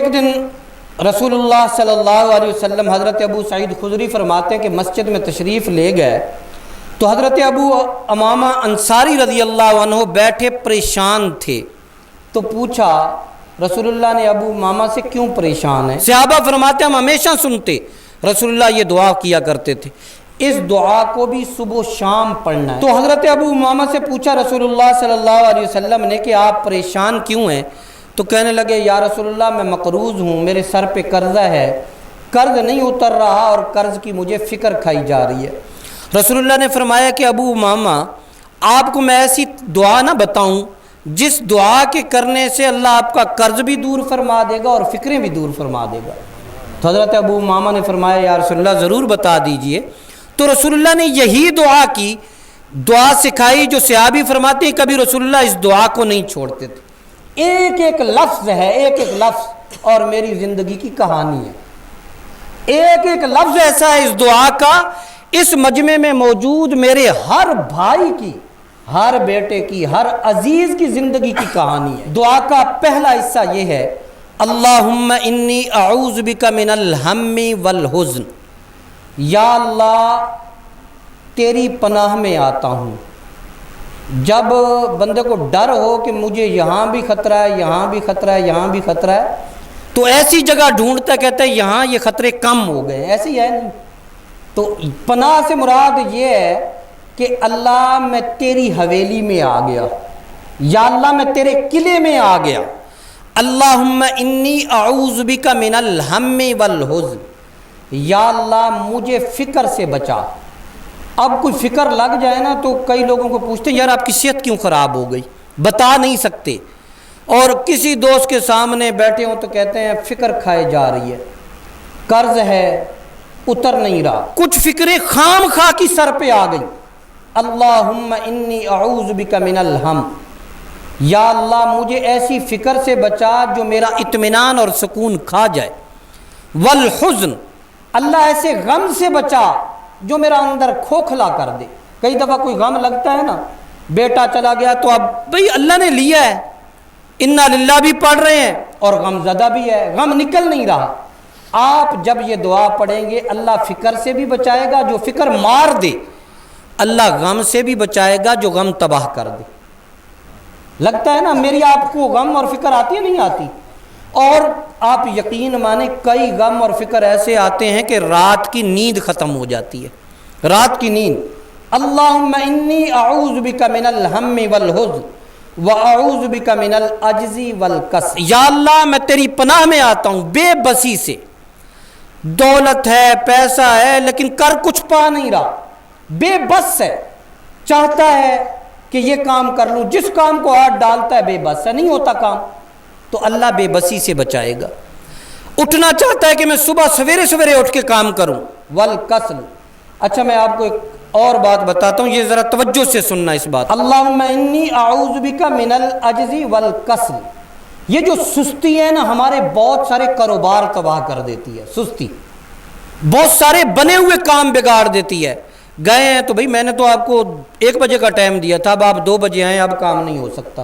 ایک دن رسول اللہ صلی اللہ علیہ وسلم حضرت ابو سعید خدری فرماتے ہیں کہ مسجد میں تشریف لے گئے تو حضرت ابو امامہ انصاری رضی اللہ عنہ بیٹھے پریشان تھے، تو پوچھا رسول اللہ نے ابو امامہ سے کیوں پریشان ہیں؟ صحابہ فرماتے ہیں ہم ہمیشہ سنتے رسول اللہ یہ دعا کیا کرتے تھے، اس دعا کو بھی صبح و شام پڑھنا ہے۔ تو حضرت ابو امامہ سے پوچھا رسول اللہ صلی اللہ علیہ وسلم نے کہ آپ پریشان کیوں ہیں؟ تو کہنے لگے یا رسول اللہ میں مقروض ہوں، میرے سر پہ قرضہ ہے، قرض نہیں اتر رہا اور قرض کی مجھے فکر کھائی جا رہی ہے۔ رسول اللہ نے فرمایا کہ ابو امامہ آپ کو میں ایسی دعا نہ بتاؤں جس دعا کے کرنے سے اللہ آپ کا قرض بھی دور فرما دے گا اور فکریں بھی دور فرما دے گا؟ تو حضرت ابو امامہ نے فرمایا یا رسول اللہ ضرور بتا دیجئے۔ تو رسول اللہ نے یہی دعا کی، دعا سکھائی جو صحابی فرماتے ہیں کبھی رسول اللہ اس دعا کو نہیں چھوڑتے تھے۔ ایک ایک لفظ ہے، ایک ایک لفظ اور میری زندگی کی کہانی ہے۔ ایک ایک لفظ ایسا ہے اس دعا کا، اس مجمع میں موجود میرے ہر بھائی کی، ہر بیٹے کی، ہر عزیز کی زندگی کی کہانی ہے۔ دعا کا پہلا حصہ یہ ہے اللہم انی اعوذ بک من الہم والحزن، یا اللہ تیری پناہ میں آتا ہوں۔ جب بندے کو ڈر ہو کہ مجھے یہاں بھی خطرہ ہے، یہاں بھی خطرہ ہے، یہاں بھی خطرہ ہے، تو ایسی جگہ ڈھونڈتا کہتا ہے یہاں یہ خطرے کم ہو گئے، ایسی ہے نہیں۔ تو پناہ سے مراد یہ ہے کہ اللہ میں تیری حویلی میں آ گیا، یا اللہ میں تیرے قلعے میں آ گیا۔ اللہم انی اعوذ بک من الہم والحزن، یا اللہ مجھے فکر سے بچا۔ اب کوئی فکر لگ جائے نا تو کئی لوگوں کو پوچھتے ہیں یار آپ کی صحت کیوں خراب ہو گئی، بتا نہیں سکتے، اور کسی دوست کے سامنے بیٹھے ہوں تو کہتے ہیں فکر کھائے جا رہی ہے، قرض ہے اتر نہیں رہا، کچھ فکریں خام خواہ کی سر پہ آ گئی۔ اللہم انی اعوذ بک من الہم، یا اللہ مجھے ایسی فکر سے بچا جو میرا اطمینان اور سکون کھا جائے۔ والحزن، اللہ ایسے غم سے بچا جو میرا اندر کھوکھلا کر دے۔ کئی دفعہ کوئی غم لگتا ہے نا، بیٹا چلا گیا تو اب بھئی اللہ نے لیا ہے، انا للہ بھی پڑھ رہے ہیں اور غم زدہ بھی ہے، غم نکل نہیں رہا۔ آپ جب یہ دعا پڑھیں گے اللہ فکر سے بھی بچائے گا جو فکر مار دے، اللہ غم سے بھی بچائے گا جو غم تباہ کر دے۔ لگتا ہے نا میری آپ کو غم اور فکر آتی ہے نہیں آتی؟ اور آپ یقین مانیں کئی غم اور فکر ایسے آتے ہیں کہ رات کی نیند ختم ہو جاتی ہے، رات کی نیند۔ اللہم انی اعوذ بک من الہم والحزن واعوذ بک من العجز والکسل، یا اللہ میں تیری پناہ میں آتا ہوں بے بسی سے۔ دولت ہے، پیسہ ہے، لیکن کر کچھ پا نہیں رہا، بے بس ہے، چاہتا ہے کہ یہ کام کر لوں، جس کام کو ہاتھ ڈالتا ہے بے بس ہے، نہیں ہوتا کام، تو اللہ بے بسی سے بچائے گا۔ اٹھنا چاہتا ہے کہ میں صبح سویرے سویرے اٹھ کے کام کروں، والکسل۔ اچھا میں آپ کو ایک اور بات بتاتا ہوں، یہ ذرا توجہ سے سننا اس بات۔ اللہم انی اعوذ بک من العجز والکسل، یہ جو سستی ہے نا ہمارے بہت سارے کاروبار تباہ کر دیتی ہے، سستی بہت سارے بنے ہوئے کام بگاڑ دیتی ہے۔ گئے ہیں تو بھئی میں نے تو آپ کو 1 بجے کا ٹائم دیا تھا، اب آپ 2 بجے آئیں، اب کام نہیں ہو سکتا۔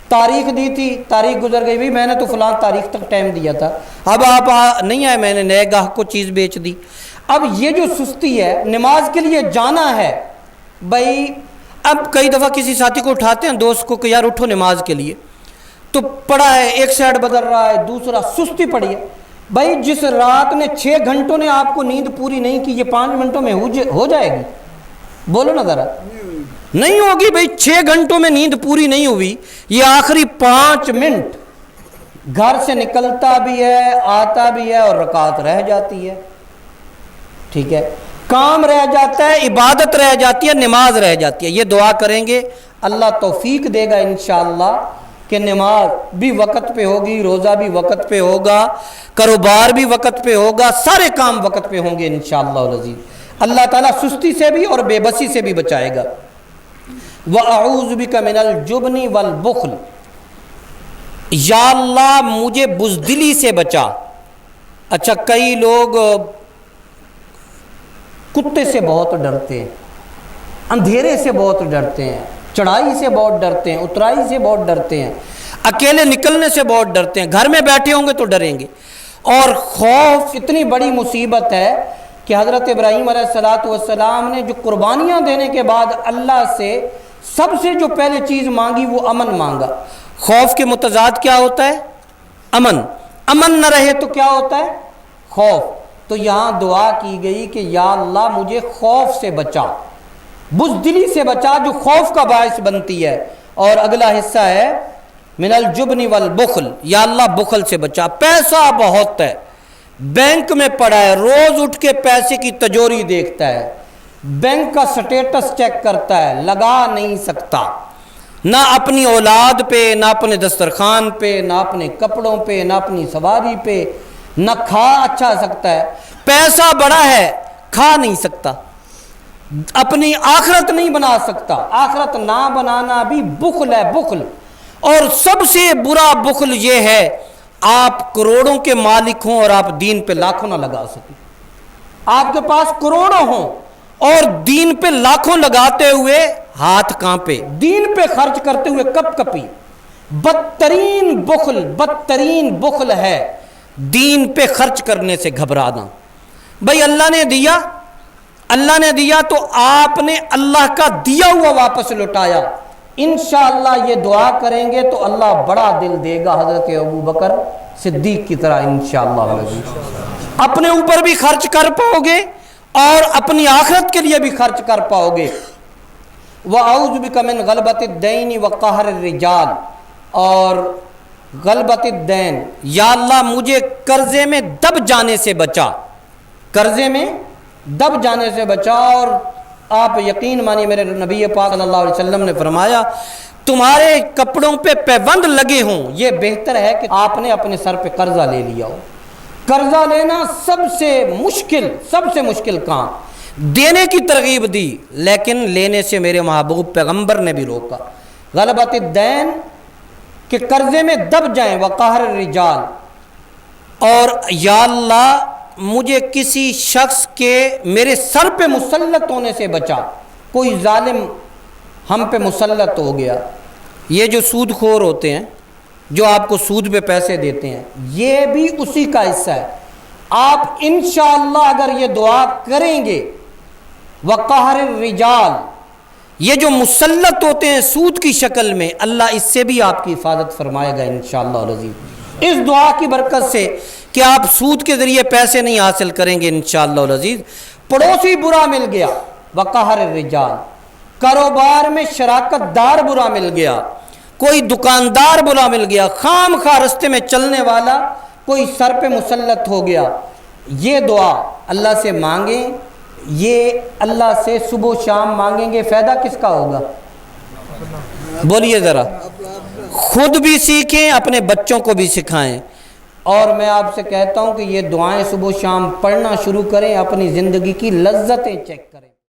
تاریخ دی تھی، تاریخ گزر گئی، بھی میں نے تو فلاں تاریخ تک ٹائم دیا تھا، اب آپ نہیں آئے، میں نے نئے گاہک کو چیز بیچ دی۔ اب یہ جو سستی ہے، نماز کے لیے جانا ہے بھائی، اب کئی دفعہ کسی ساتھی کو اٹھاتے ہیں دوست کو کہ یار اٹھو نماز کے لیے، تو پڑا ہے ایک سائڈ بدل رہا ہے، دوسرا سستی پڑی ہے۔ بھائی جس رات نے 6 گھنٹوں نے آپ کو نیند پوری نہیں کی، یہ 5 منٹوں میں ہو جائے گی؟ بولو نا ذرا، نہیں ہوگی بھائی۔ 6 گھنٹوں میں نیند پوری نہیں ہوئی، یہ آخری 5 منٹ گھر سے نکلتا بھی ہے، آتا بھی ہے، اور رکعت رہ جاتی ہے، ٹھیک ہے، کام رہ جاتا ہے، عبادت رہ جاتی ہے، نماز رہ جاتی ہے۔ یہ دعا کریں گے اللہ توفیق دے گا انشاءاللہ کہ نماز بھی وقت پہ ہوگی، روزہ بھی وقت پہ ہوگا، کاروبار بھی وقت پہ ہوگا، سارے کام وقت پہ ہوں گے انشاءاللہ العزیز۔ اللہ تعالیٰ سستی سے بھی اور بے بسی سے بھی بچائے گا۔ وَأَعُوذُ بِكَ مِنَ الْجُبْنِ وَالْبُخْلِ، یا اللہ مجھے بزدلی سے بچا۔ اچھا کئی لوگ کتے سے بہت ڈرتے ہیں، اندھیرے سے بہت ڈرتے ہیں، چڑھائی سے بہت ڈرتے ہیں، اترائی سے بہت ڈرتے ہیں۔ اکیلے نکلنے سے بہت ڈرتے ہیں، گھر میں بیٹھے ہوں گے تو ڈریں گے۔ اور خوف اتنی بڑی مصیبت ہے کہ حضرت ابراہیم علیہ السلام نے جو قربانیاں دینے کے بعد اللہ سے سب سے جو پہلے چیز مانگی وہ امن مانگا۔ خوف کے متضاد کیا ہوتا ہے؟ امن۔ امن نہ رہے تو کیا ہوتا ہے؟ خوف۔ تو یہاں دعا کی گئی کہ یا اللہ مجھے خوف سے بچا، بزدلی سے بچا جو خوف کا باعث بنتی ہے۔ اور اگلا حصہ ہے من الجبن والبخل، یا اللہ بخل سے بچا۔ پیسہ بہت ہے، بینک میں پڑا ہے، روز اٹھ کے پیسے کی تجوری دیکھتا ہے، بینک کا سٹیٹس چیک کرتا ہے، لگا نہیں سکتا، نہ اپنی اولاد پہ، نہ اپنے دسترخوان پہ، نہ اپنے کپڑوں پہ، نہ اپنی سواری پہ، نہ کھا اچھا سکتا ہے۔ پیسہ بڑا ہے، کھا نہیں سکتا، اپنی آخرت نہیں بنا سکتا۔ آخرت نہ بنانا بھی بخل ہے، بخل۔ اور سب سے برا بخل یہ ہے آپ کروڑوں کے مالک ہوں اور آپ دین پہ لاکھوں نہ لگا سکیں۔ آپ کے پاس کروڑوں ہوں اور دین پہ لاکھوں لگاتے ہوئے ہاتھ کانپے، دین پہ خرچ کرتے ہوئے کپ کپی۔ بدترین بخل ہے دین پہ خرچ کرنے سے گھبرانا۔ بھائی اللہ نے دیا تو آپ نے اللہ کا دیا ہوا واپس لوٹایا۔ انشاءاللہ یہ دعا کریں گے تو اللہ بڑا دل دے گا، حضرت ابو بکر صدیق کی طرح انشاءاللہ۔ اپنے اوپر بھی خرچ کر پاؤ گے اور اپنی آخرت کے لیے بھی خرچ کر پاؤ گے۔ وَأَعُوذُ بِكَ مِنْ غَلْبَةِ الدَّيْنِ وَقَهْرِ الرِّجَالِ، اور غلبت الدین، یا اللہ مجھے قرضے میں دب جانے سے بچا، قرضے میں دب جانے سے بچا۔ اور آپ یقین مانی میرے نبی پاک صلی اللہ علیہ وسلم نے فرمایا تمہارے کپڑوں پہ پیوند لگے ہوں، یہ بہتر ہے کہ آپ نے اپنے سر پہ قرضہ لے لیا ہو۔ قرضہ لینا سب سے مشکل کام، دینے کی ترغیب دی لیکن لینے سے میرے محبوب پیغمبر نے بھی روکا۔ غلبت الدین کہ قرضے میں دب جائیں، وقہر الرجال، اور یا اللہ مجھے کسی شخص کے میرے سر پہ مسلط ہونے سے بچا، کوئی ظالم ہم پہ مسلط ہو گیا۔ یہ جو سود خور ہوتے ہیں جو آپ کو سود پہ پیسے دیتے ہیں، یہ بھی اسی کا حصہ ہے۔ آپ انشاءاللہ اگر یہ دعا کریں گے وقہر الرجال، یہ جو مسلط ہوتے ہیں سود کی شکل میں، اللہ اس سے بھی آپ کی حفاظت فرمائے گا انشاءاللہ العزیز، اس دعا کی برکت سے کہ آپ سود کے ذریعے پیسے نہیں حاصل کریں گے انشاءاللہ العزیز۔ پڑوسی برا مل گیا، وقہر الرجال، کاروبار میں شراکت دار برا مل گیا، کوئی دکاندار برا مل گیا، خام خواہ رستے میں چلنے والا کوئی سر پہ مسلط ہو گیا، یہ دعا اللہ سے مانگیں۔ یہ اللہ سے صبح و شام مانگیں گے، فائدہ کس کا ہوگا؟ بولیے ذرا، خود بھی سیکھیں، اپنے بچوں کو بھی سکھائیں۔ اور میں آپ سے کہتا ہوں کہ یہ دعائیں صبح و شام پڑھنا شروع کریں، اپنی زندگی کی لذتیں چیک کریں۔